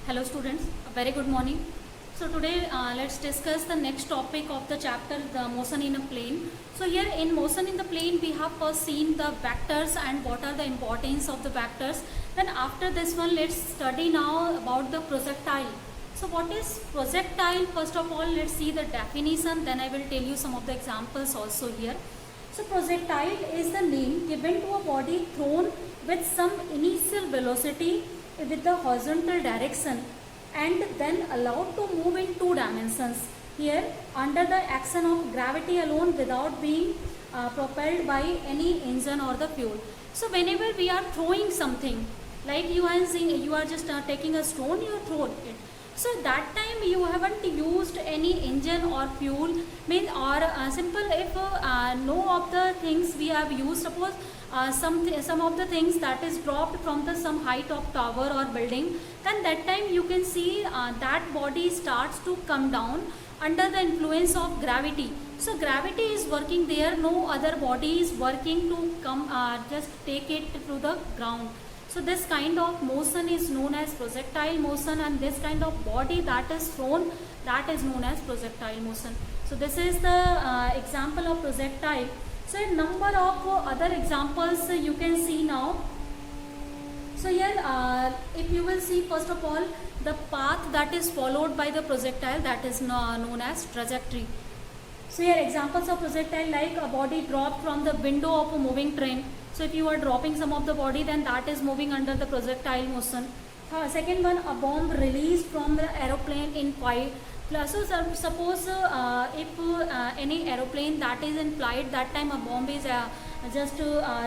Hello students, a very good morning. So today let's discuss the next topic of the chapter, the motion in a plane. So here in motion in the plane we have first seen the vectors and what are the importance of the vectors. Then after this one let's study now about the projectile. So what is projectile? First of all let's see the definition, then I will tell you some of the examples also here. So projectile is the name given to a body thrown with some initial velocity with the horizontal direction and then allowed to move in two dimensions, here under the action of gravity alone without being propelled by any engine or the fuel. So whenever we are throwing something, like you are seeing, you are just taking a stone, you throw it. So that time you haven't used any engine or fuel, mean or simple if no of the things we have used, suppose some of the things that is dropped from the some height of tower or building, then that time you can see that body starts to come down under the influence of gravity. So gravity is working there, no other body is working to come just take it to the ground. So this kind of motion is known as projectile motion, and this kind of body that is thrown, that is known as projectile motion. So this is the example of projectile. So a number of other examples you can see now. So here if you will see, first of all, the path that is followed by the projectile, that is known as trajectory. So here examples of projectile, like a body dropped from the window of a moving train. So if you are dropping some of the body, then that is moving under the projectile motion. Second one, a bomb released from the aeroplane in flight. So suppose if any aeroplane that is in flight, that time a bomb is just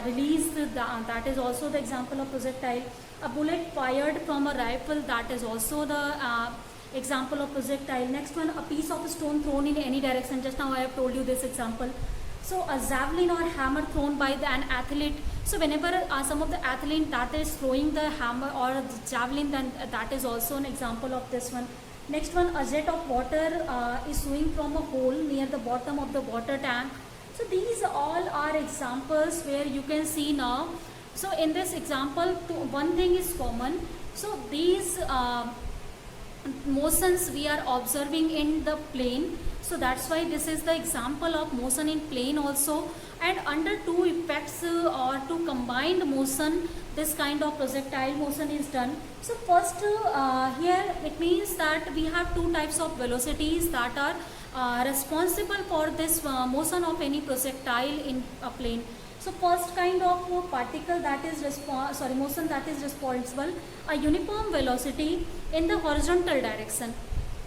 released, that is also the example of projectile. A bullet fired from a rifle, that is also the example of projectile. Next one, a piece of stone thrown in any direction. Just now I have told you this example. So a javelin or hammer thrown by an athlete. So whenever some of the athlete that is throwing the hammer or the javelin, then that is also an example of this one. Next one, a jet of water is flowing from a hole near the bottom of the water tank. So these all are examples where you can see now. So in this example, one thing is common. So these motions we are observing in the plane. So that's why this is the example of motion in plane also, and under two effects or two combined motion, this kind of projectile motion is done. So first here it means that we have two types of velocities that are responsible for this motion of any projectile in a plane. So first kind of particle that is motion that is responsible, a uniform velocity in the horizontal direction,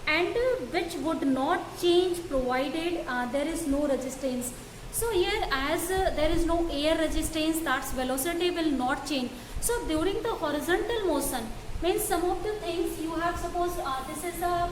and which would not change provided there is no resistance. So here as there is no air resistance, that velocity will not change. So during the horizontal motion, means some of the things you have, suppose this is a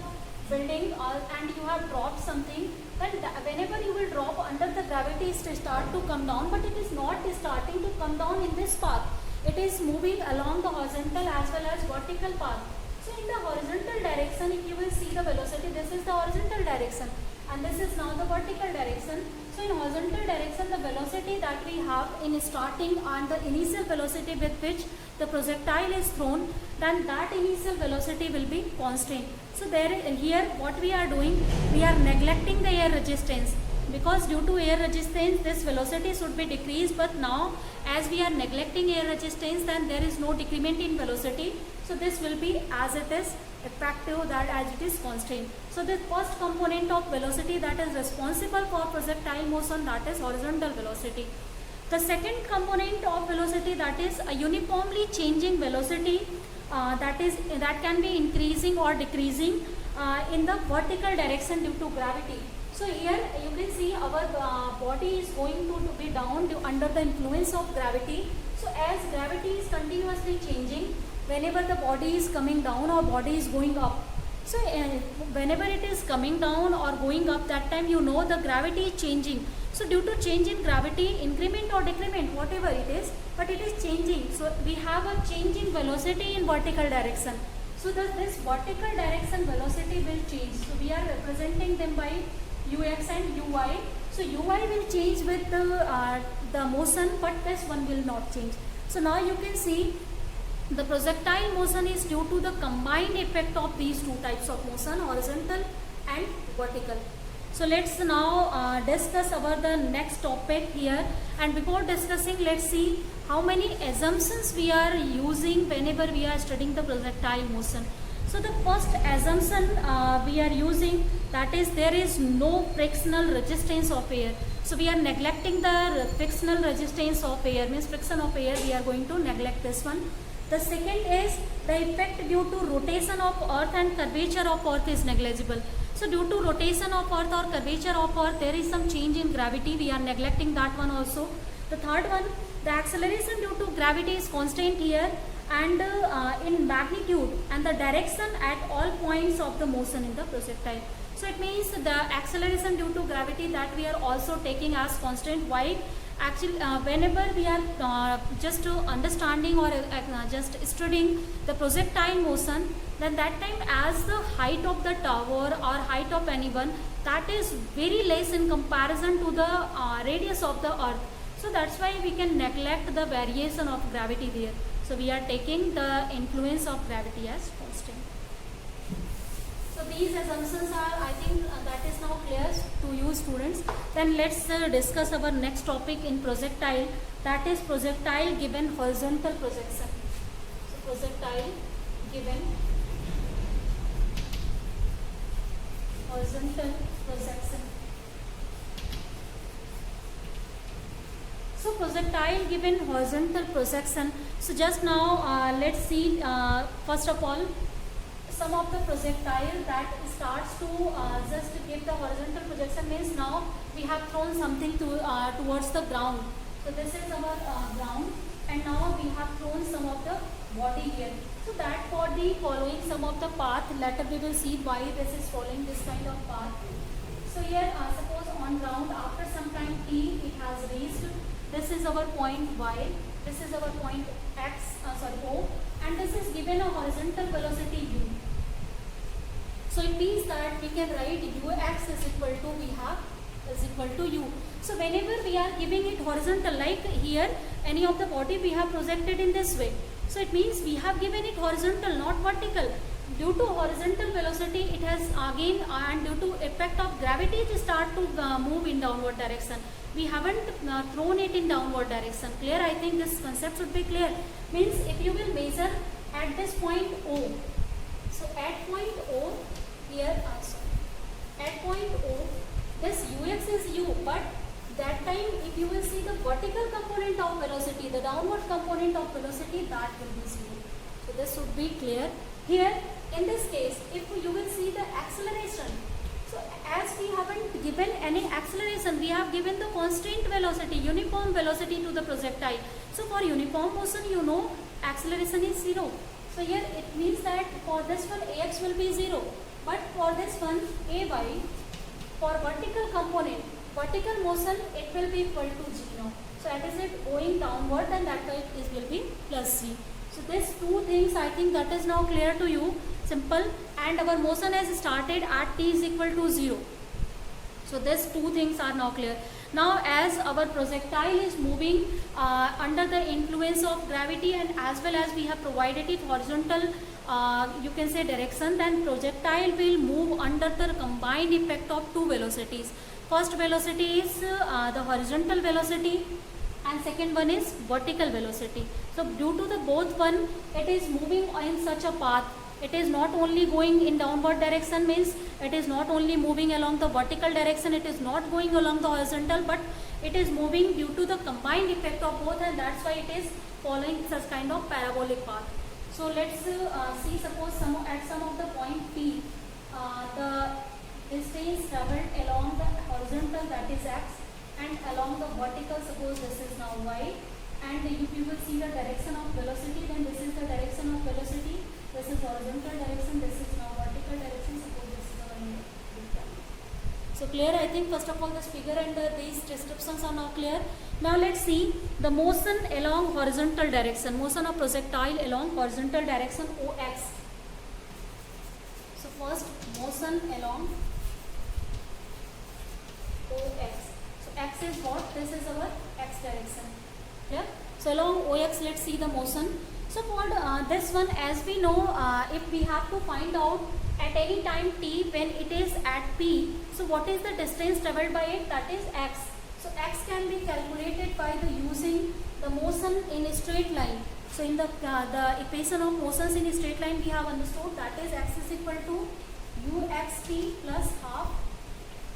building and you have dropped something, then whenever you will drop, under the gravity start to come down, but it is not starting to come down in this path. It is moving along the horizontal as well as vertical path. So in the horizontal direction, if you will see the velocity, this is the horizontal direction and this is now the vertical direction. So in horizontal direction, the velocity that we have in starting and the initial velocity with which the projectile is thrown, then that initial velocity will be constant. So here what we are doing, we are neglecting the air resistance, because due to air resistance this velocity should be decreased, but now as we are neglecting air resistance, then there is no decrement in velocity. So this will be as it is effective, that as it is constant. So the first component of velocity that is responsible for projectile motion, that is horizontal velocity. The second component of velocity, that is a uniformly changing velocity, that can be increasing or decreasing in the vertical direction due to gravity. So here you can see our body is going to be down under the influence of gravity. So as gravity is continuously changing, whenever the body is coming down or body is going up, so whenever it is coming down or going up, that time you know the gravity is changing. So due to change in gravity, increment or decrement, whatever it is, but it is changing. So we have a change in velocity in vertical direction. So this vertical direction velocity will change. So we are representing them by ux and uy. So uy will change with the motion, but this one will not change. So now you can see The projectile motion is due to the combined effect of these two types of motion, horizontal and vertical. So let's now discuss about the next topic here, and before discussing, let's see how many assumptions we are using whenever we are studying the projectile motion. So the first assumption we are using, that is there is no frictional resistance of air. So we are neglecting the frictional resistance of air, means friction of air, we are going to neglect this one. The second is the effect due to rotation of earth and curvature of earth is negligible. So due to rotation of earth or curvature of earth, there is some change in gravity, we are neglecting that one also. The third one, the acceleration due to gravity is constant here and in magnitude and the direction at all points of the motion in the projectile. So it means the acceleration due to gravity that we are also taking as constant. Why? Actually, whenever we are just understanding or just studying the projectile motion, then that time as the height of the tower or height of anyone, that is very less in comparison to the radius of the earth. So that's why we can neglect the variation of gravity there. So we are taking the influence of gravity as constant. So these assumptions are, I think that is now clear to you students. Then let's discuss our next topic in projectile, that is projectile given horizontal projection. So projectile given horizontal projection. So projectile given horizontal projection. So just now let's see first of all some of the projectile that starts to just give the horizontal projection, means now we have thrown something to towards the ground. So this is our ground, and now we have thrown some of the body here. So that body following some of the path, later we will see why this is following this kind of path. So here suppose on ground after some time t it has reached, this is our point y, this is our point x, O, and this is given a horizontal velocity u. So it means that we can write ux is equal to, we have is equal to u. So whenever we are giving it horizontal, like here any of the body we have projected in this way. So it means we have given it horizontal, not vertical. Due to horizontal velocity it has again and due to effect of gravity it start to move in downward direction. We haven't thrown it in downward direction. Clear? I think this concept should be clear. Means if you will measure at this point O. So at point O, here also. At point O, this ux is u, but that time if you will see the vertical component of velocity, the downward component of velocity, that will be 0. So this should be clear. Here in this case, if you will see the acceleration, so as we haven't given any acceleration, we have given the constant velocity, uniform velocity to the projectile. So for uniform motion, you know acceleration is 0. So here it means that for this one ax will be 0, but for this one ay, for vertical component, vertical motion, it will be equal to 0. So that is it going downward, and that way it will be plus c. So these two things, I think that is now clear to you, simple, and our motion has started at t is equal to 0. So these two things are now clear. Now as our projectile is moving under the influence of gravity, and as well as we have provided it horizontal you can say direction, then projectile will move under the combined effect of two velocities. First velocity is the horizontal velocity, and second one is vertical velocity. So due to the both one, it is moving in such a path. It is not only going in downward direction, means it is not only moving along the vertical direction, it is not going along the horizontal, but it is moving due to the combined effect of both, and that's why it is following such kind of parabolic path. So let's see, suppose at some of the point P, the distance travelled along the horizontal, that is x, and along the vertical, suppose this is now y, and if you will see the direction of velocity, then this is the direction of velocity, this is horizontal direction, this is now vertical direction, suppose this is our vector. So clear? I think first of all this figure and these descriptions are now clear. Now let's see the motion along horizontal direction, motion of projectile along horizontal direction OX. So first motion along OX. So X is what? This is our X direction. Clear? So along OX, let's see the motion. So for this one, as we know, if we have to find out at any time t when it is at p, so what is the distance traveled by it? That is x. So x can be calculated by the using the motion in a straight line. So in the equation of motions in a straight line, we have understood that is x is equal to uxt plus half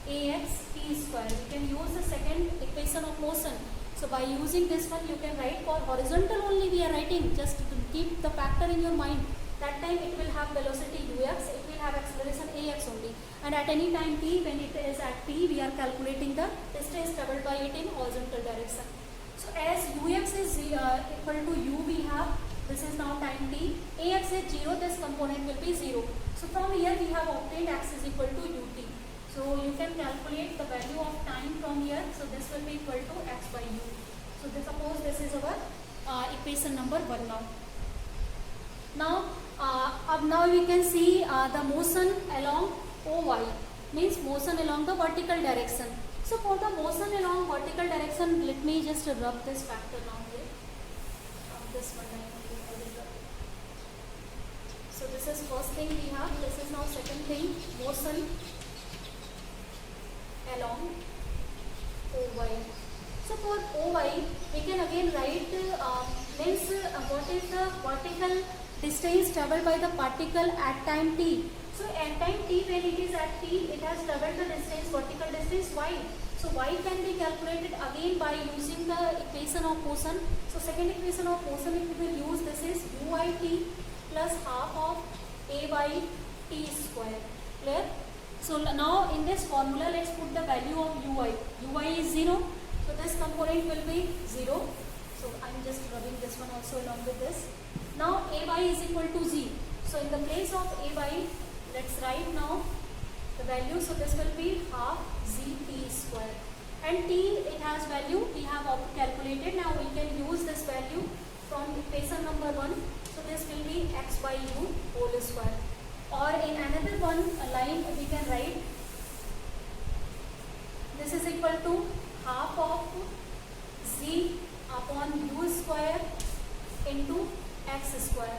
ax t square. We can use the second equation of motion. So by using this one, you can write for horizontal only we are writing, just to keep the factor in your mind. That time it will have velocity ux, it will have acceleration ax only. And at any time t, when it is at p, we are calculating the distance traveled by it in horizontal direction. So as ux is equal to u, we have, this is now time t, ax is 0, this component will be 0. So from here we have obtained x is equal to ut. So you can calculate the value of time from here. So this will be equal to x by u. So suppose this is our equation number 1 now. Now we can see the motion along OY, means motion along the vertical direction. So for the motion along vertical direction, let me just rub this factor now here. This one I will rub. So this is first thing we have. This is now second thing, motion along OY. So for OY, we can again write means what is the vertical distance traveled by the particle at time t. So at time t, when it is at t, it has traveled the distance, vertical distance y. So y can be calculated again by using the equation of motion. So second equation of motion, if we will use, this is uit plus half of a by t square. Clear? So now in this formula, let's put the value of ui. Ui is 0. So this component will be 0. So I am just rubbing this one also along with this. Now ay is equal to z. So in the place of ay, let's write now the value. So this will be half zt square. And t, it has value, we have calculated. Now we can use this value from equation number 1. So this will be x by u whole square. Or in another one line, we can write this is equal to half of z upon u square into x square.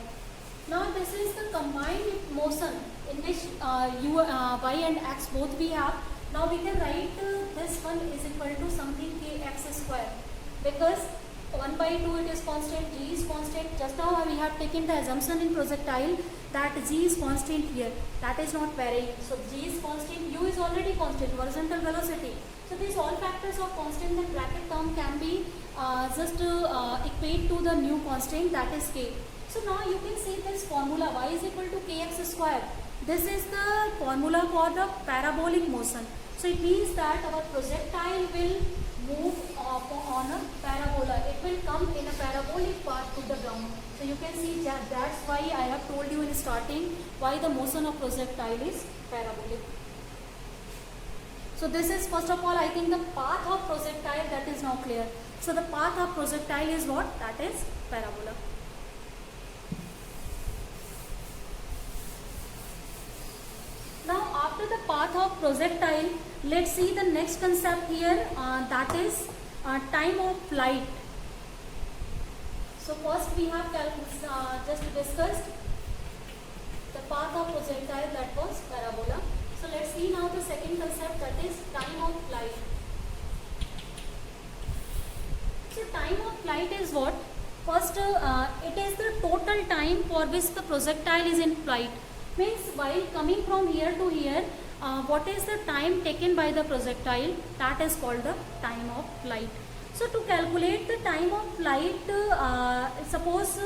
Now this is the combined motion in which y and x both we have. Now we can write this one is equal to something kx square, because 1 by 2 it is constant, g is constant. Just now we have taken the assumption in projectile that g is constant here, that is not varying. So g is constant, u is already constant, horizontal velocity. So these all factors of constant and bracket term can be just equate to the new constant, that is k. So now you can see this formula y is equal to kx square. This is the formula for the parabolic motion. So it means that our projectile will move on a parabola. It will come in a parabolic path to the ground. So you can see that that's why I have told you in starting why the motion of projectile is parabolic. So this is first of all, I think the path of projectile, that is now clear. So the path of projectile is what? That is parabola. Now after the path of projectile, let's see the next concept here, that is time of flight. So first we have just discussed the path of projectile, that was parabola. So let's see now the second concept, that is time of flight. So time of flight is what? First it is the total time for which the projectile is in flight. Means while coming from here to here, what is the time taken by the projectile? That is called the time of flight. So to calculate the time of flight, suppose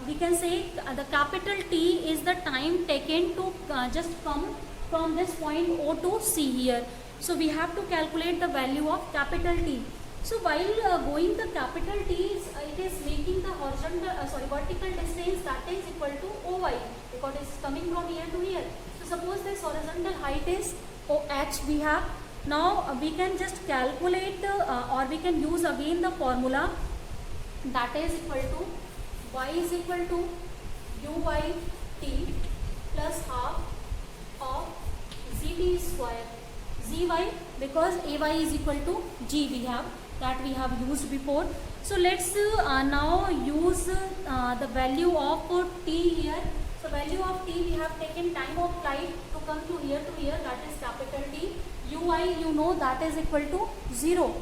we can say the capital T is the time taken to just come from this point O to C here. So we have to calculate the value of capital T. So while going the capital T, it is making the vertical distance, that is equal to OY, because it is coming from here to here. So suppose this horizontal height is OH we have. Now we can just calculate or we can use again the formula, that is equal to y is equal to uyt plus half of zt square. Zy, because ay is equal to g we have, that we have used before. So let's now use the value of t here. So value of t, we have taken time of flight to come to here, that is capital T. Ui, you know, that is equal to 0.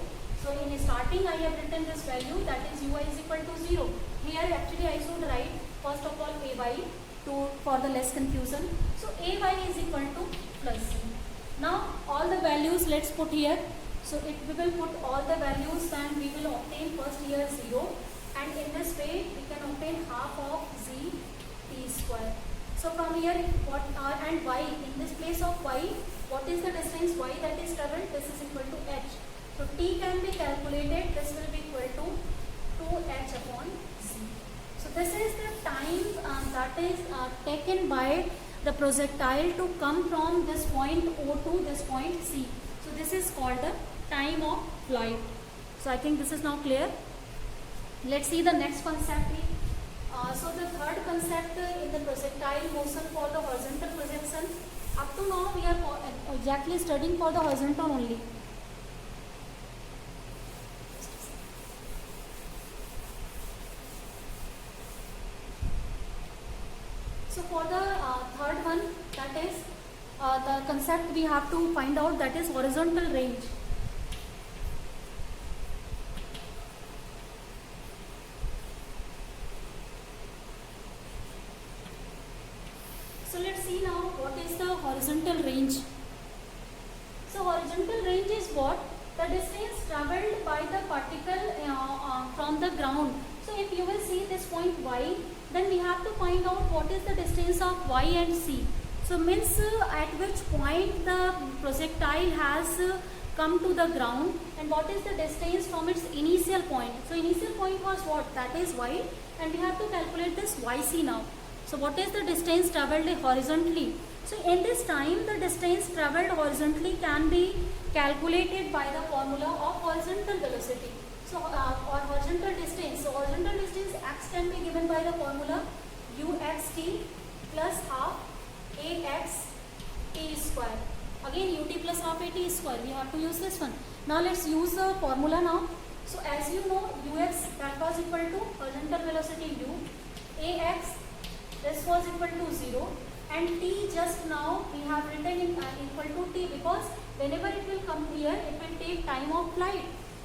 So in starting I have written this value, that is ui is equal to 0. Here actually I should write first of all ay for the less confusion. So ay is equal to plus c. Now all the values let's put here. So if we will put all the values and we will obtain first here 0, and in this way we can obtain half of z t square. So from here what and y, in this place of y, what is the distance y that is travelled? This is equal to h. So t can be calculated, this will be equal to 2h upon z. So this is the time that is taken by the projectile to come from this point O to this point C. So this is called the time of flight. So I think this is now clear. Let's see the next concept. So the third concept in the projectile motion for the horizontal projection. Up to now we are exactly studying for the horizontal only. So for the third one, that is the concept we have to find out, that is horizontal range. So let's see now what is the horizontal range. So horizontal range is what? The distance travelled by the particle from the ground. So if you will see this point y, then we have to find out what is the distance of y and c. So means at which point the projectile has come to the ground, and what is the distance from its initial point. So initial point was what? That is y, and we have to calculate this yc now. So what is the distance travelled horizontally? So in this time, the distance travelled horizontally can be calculated by the formula of horizontal velocity. So or horizontal distance. So horizontal distance x can be given by the formula uxt plus half ax t square. Again ut plus half at square. We have to use this one. Now let's use the formula now. So as you know, ux that was equal to horizontal velocity u, ax this was equal to 0, and t just now we have written in equal to t, because whenever it will come here, it will take time of flight.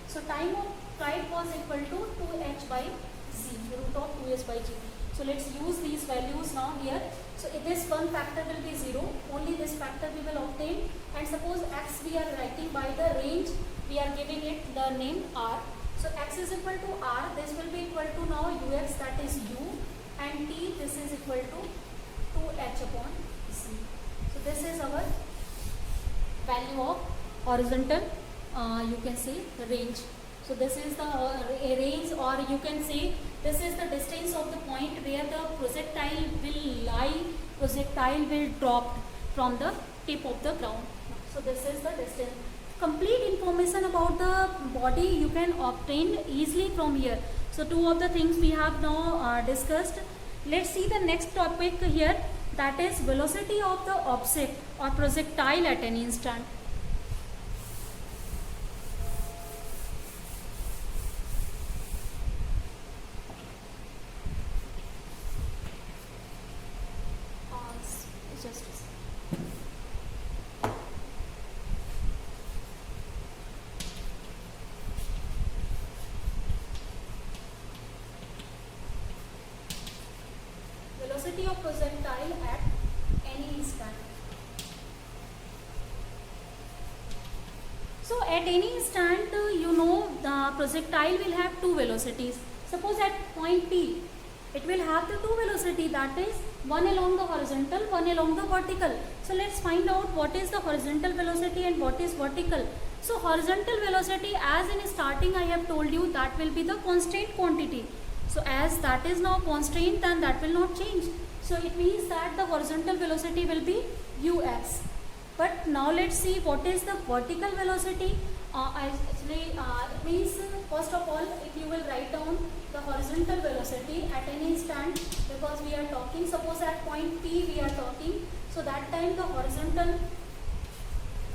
So time of flight was equal to 2h by z, root of 2h by g. So let's use these values now here. So if this one factor will be 0, only this factor we will obtain, and suppose x we are writing by the range, we are giving it the name r. So x is equal to r, this will be equal to now ux, that is u, and t, this is equal to 2h upon c. So this is our value of horizontal, you can say range. So this is the range, or you can say this is the distance of the point where the projectile will lie, projectile will drop from the tip of the ground. So this is the distance. Complete information about the body you can obtain easily from here. So two of the things we have now discussed. Let's see the next topic here, that is velocity of the object or projectile at any instant. Just a second. Velocity of projectile at any instant. So at any instant, you know, the projectile will have two velocities. Suppose at point P, it will have the two velocity, that is one along the horizontal, one along the vertical. So let's find out what is the horizontal velocity and what is vertical. So horizontal velocity, as in starting I have told you, that will be the constant quantity. So as that is now constant, then that will not change. So it means that the horizontal velocity will be ux. But now let's see what is the vertical velocity. It means first of all, if you will write down the horizontal velocity at any instant, because we are talking, suppose at point P we are talking, so that time the horizontal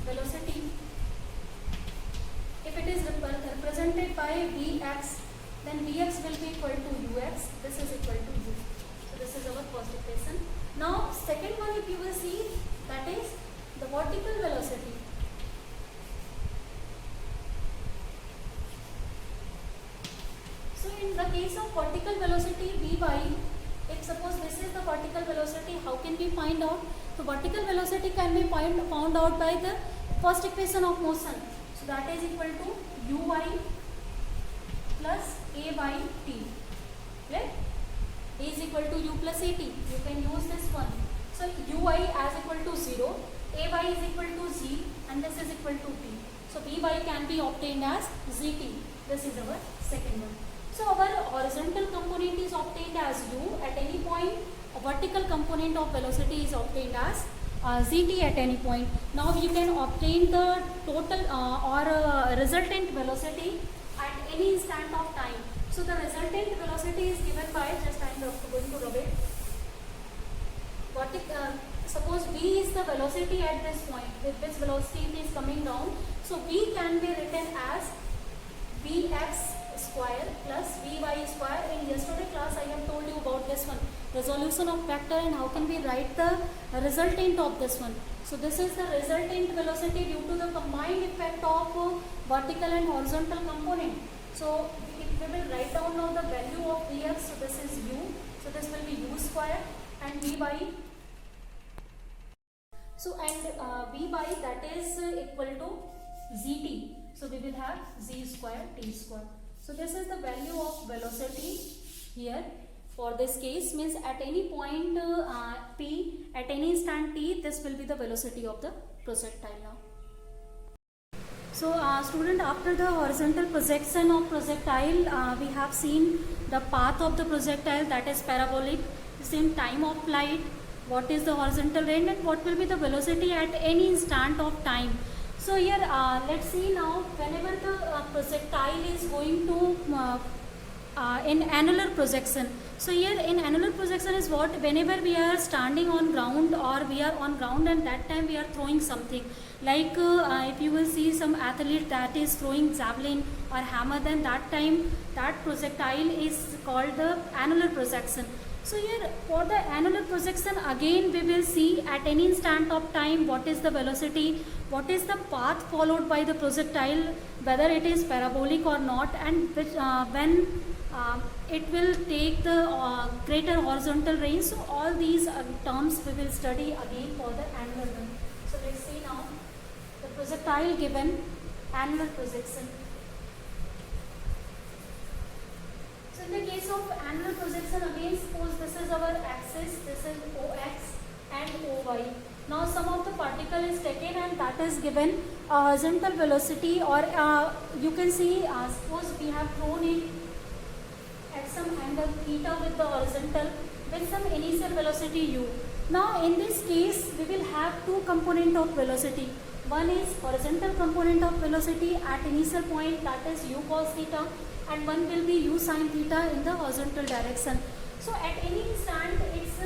velocity, if it is represented by Vx, then Vx will be equal to Ux, this is equal to U. So this is our first equation. Now second one, if you will see, that is the vertical velocity. So in the case of vertical velocity Vy, if suppose this is the vertical velocity, how can we find out? So vertical velocity can be found out by the first equation of motion. So that is equal to Uy plus A by T. Right? A is equal to U plus AT. You can use this one. So Uy as equal to 0, Ay is equal to Z, and this is equal to T. So Vy can be obtained as Zt. This is our second one. So our horizontal component is obtained as U at any point. A vertical component of velocity is obtained as Zt at any point. Now you can obtain the total resultant velocity at any instant of time. So the resultant velocity is given by, just I am going to rub it. Suppose V is the velocity at this point, with which velocity it is coming down. So V can be written as Vx square plus Vy square. In yesterday class I have told you about this one, resolution of vector, and how can we write the resultant of this one. So this is the resultant velocity due to the combined effect of vertical and horizontal component. So if we will write down now the value of Vx, so this is U, so this will be U square, and Vy. So and Vy, that is equal to Zt. So we will have Z square T square. So this is the value of velocity here. For this case, means at any point P, at any instant T, this will be the velocity of the projectile now. So student, after the horizontal projection of projectile, we have seen the path of the projectile, that is parabolic, same time of flight, what is the horizontal range, and what will be the velocity at any instant of time. So here let's see now, whenever the projectile is going to in annular projection. So here in annular projection is what, whenever we are standing on ground or we are on ground, and that time we are throwing something, like if you will see some athlete that is throwing javelin or hammer, then that time that projectile is called the annular projection. So here for the annular projection, again we will see at any instant of time what is the velocity, what is the path followed by the projectile, whether it is parabolic or not, and which, when it will take the greater horizontal range. So all these terms we will study again for the annular one. So let's see now the projectile given annular projection. So in the case of annular projection, again suppose this is our axis, this is OX and OY. Now some of the particle is taken and that is given horizontal velocity, or you can see suppose we have thrown it at some angle theta with the horizontal with some initial velocity u. Now in this case we will have two component of velocity. One is horizontal component of velocity at initial point, that is u cos theta, and one will be u sin theta in the horizontal direction. So at any instant its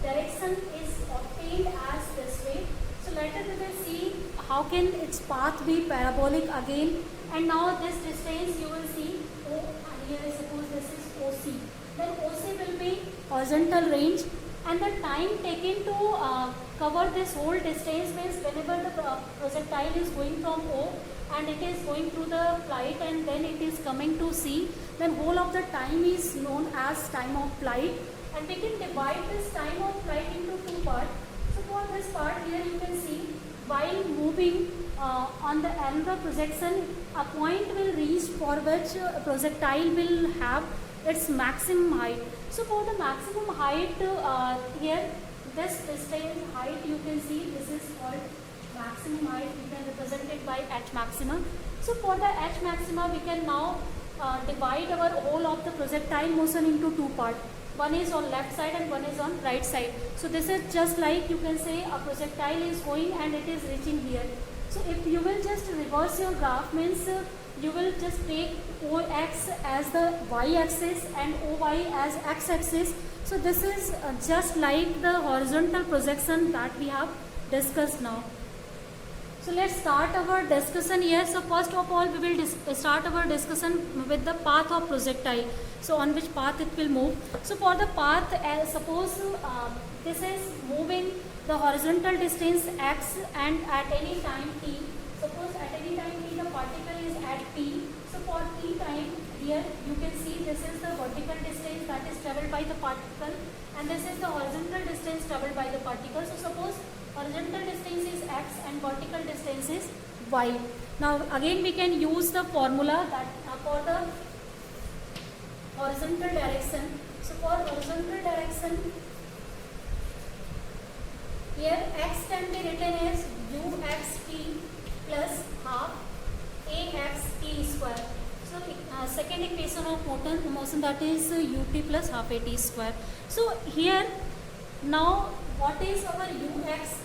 direction is obtained as this way. So later we will see how can its path be parabolic again. And now this distance you will see O, and here suppose this is OC. Then OC will be horizontal range, and the time taken to cover this whole distance means whenever the projectile is going from O and it is going through the flight and then it is coming to C, then whole of the time is known as time of flight, and we can divide this time of flight into two parts. So for this part here you can see, while moving on the annular projection, a point will reach for which projectile will have its maximum height. So for the maximum height here, this distance height you can see, this is called maximum height. We can represent it by h maxima. So for the h maxima we can now divide our whole of the projectile motion into two parts. One is on left side and one is on right side. So this is just like you can say a projectile is going and it is reaching here. So if you will just reverse your graph, means you will just take OX as the y-axis and OY as x-axis. So this is just like the horizontal projection that we have discussed now. So let's start our discussion here. So first of all, we will start our discussion with the path of projectile. So on which path it will move. So for the path, suppose this is moving the horizontal distance x and at any time t. Suppose at any time t the particle is at t. So for t time here you can see this is the vertical distance that is travelled by the particle and this is the horizontal distance travelled by the particle. So suppose horizontal distance is x and vertical distance is y. Now again we can use the formula that for the horizontal direction. So for horizontal direction here x can be written as uxt plus half axt square. So second equation of motion that is ut plus half at square. So here now what is our ux?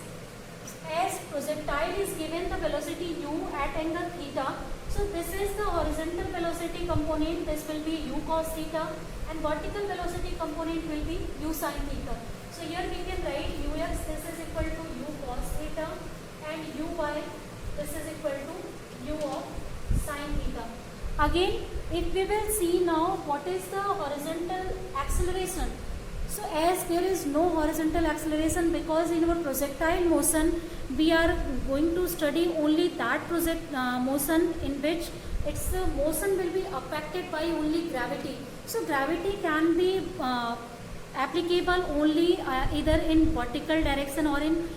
As projectile is given the velocity u at angle theta. So this is the horizontal velocity component, this will be u cos theta, and vertical velocity component will be u sin theta. So here we can write ux, this is equal to u cos theta, and uy, this is equal to u of sin theta. Again, if we will see now what is the horizontal acceleration. So as there is no horizontal acceleration, because in our projectile motion we are going to study only that motion in which its motion will be affected by only gravity. So gravity can be applicable only either in vertical direction or in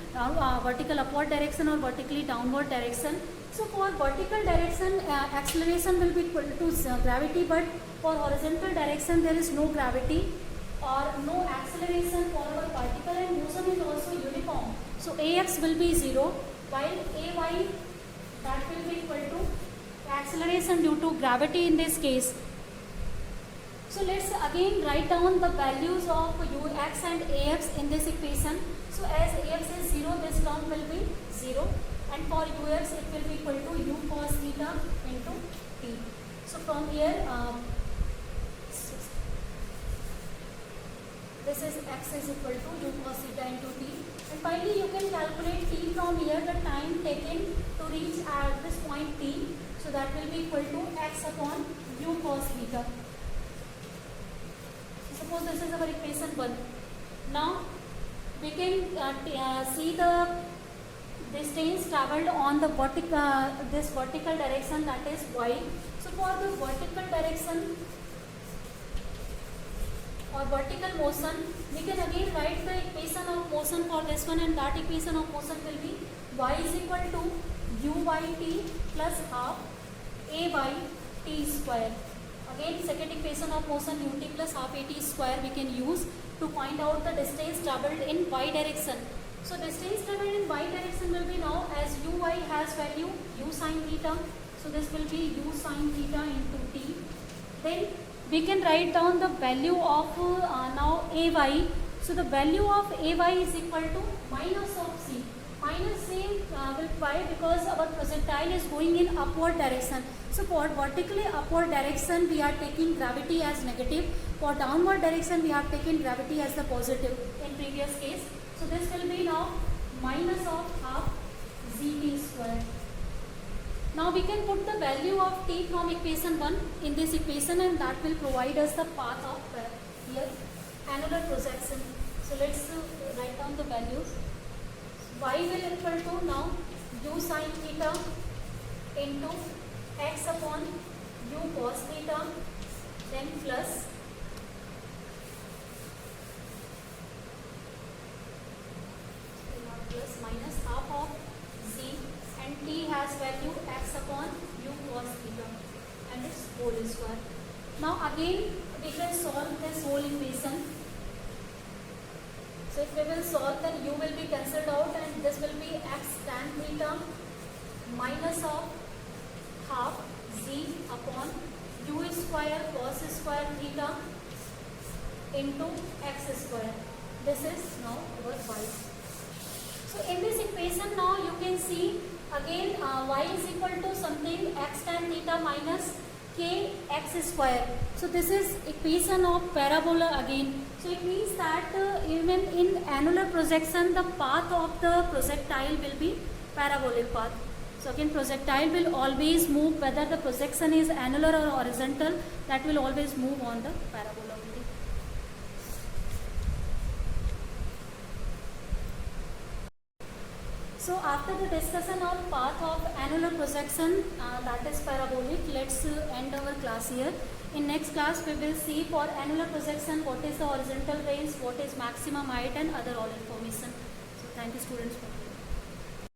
vertical upward direction or vertically downward direction. So for vertical direction acceleration will be equal to gravity, but for horizontal direction there is no gravity or no acceleration for our particle, and motion is also uniform. So ax will be 0 while ay that will be equal to acceleration due to gravity in this case. So let's again write down the values of ux and ax in this equation. So as ax is 0, this term will be 0, and for ux it will be equal to u cos theta into t. So from here this is x is equal to u cos theta into t, and finally you can calculate t from here, the time taken to reach at this point t. So that will be equal to x upon u cos theta. So suppose this is our equation 1. Now we can see the distance travelled on the this vertical direction, that is y. So for the vertical direction or vertical motion, we can again write the equation of motion for this one, and that equation of motion will be y is equal to uyt plus half ayt square. Again second equation of motion ut plus half at square we can use to find out the distance travelled in y direction. So distance travelled in y direction will be now, as uy has value u sin theta, so this will be u sin theta into t. Then we can write down the value of now ay. So the value of ay is equal to minus of c. Minus c will why, because our projectile is going in upward direction. So for vertically upward direction we are taking gravity as negative. For downward direction we have taken gravity as the positive in previous case. So this will be now minus of half zt square. Now we can put the value of t from equation 1 in this equation, and that will provide us the path of here annular projection. So let's write down the values. Y will equal to now u sin theta into x upon u cos theta, then plus minus half of z, and t has value x upon u cos theta and its whole square. Now again we can solve this whole equation. So if we will solve, then u will be cancelled out and this will be x tan theta minus of half z upon u square cos square theta into x square. This is now our y. So in this equation now you can see again y is equal to something x tan theta minus k x square. So this is equation of parabola again. So it means that even in annular projection the path of the projectile will be parabolic path. So again, projectile will always move, whether the projection is annular or horizontal, that will always move on the parabola only. So after the discussion on path of annular projection, that is parabolic, let's end our class here. In next class we will see for annular projection what is the horizontal range, what is maximum height and other all information. So thank you students for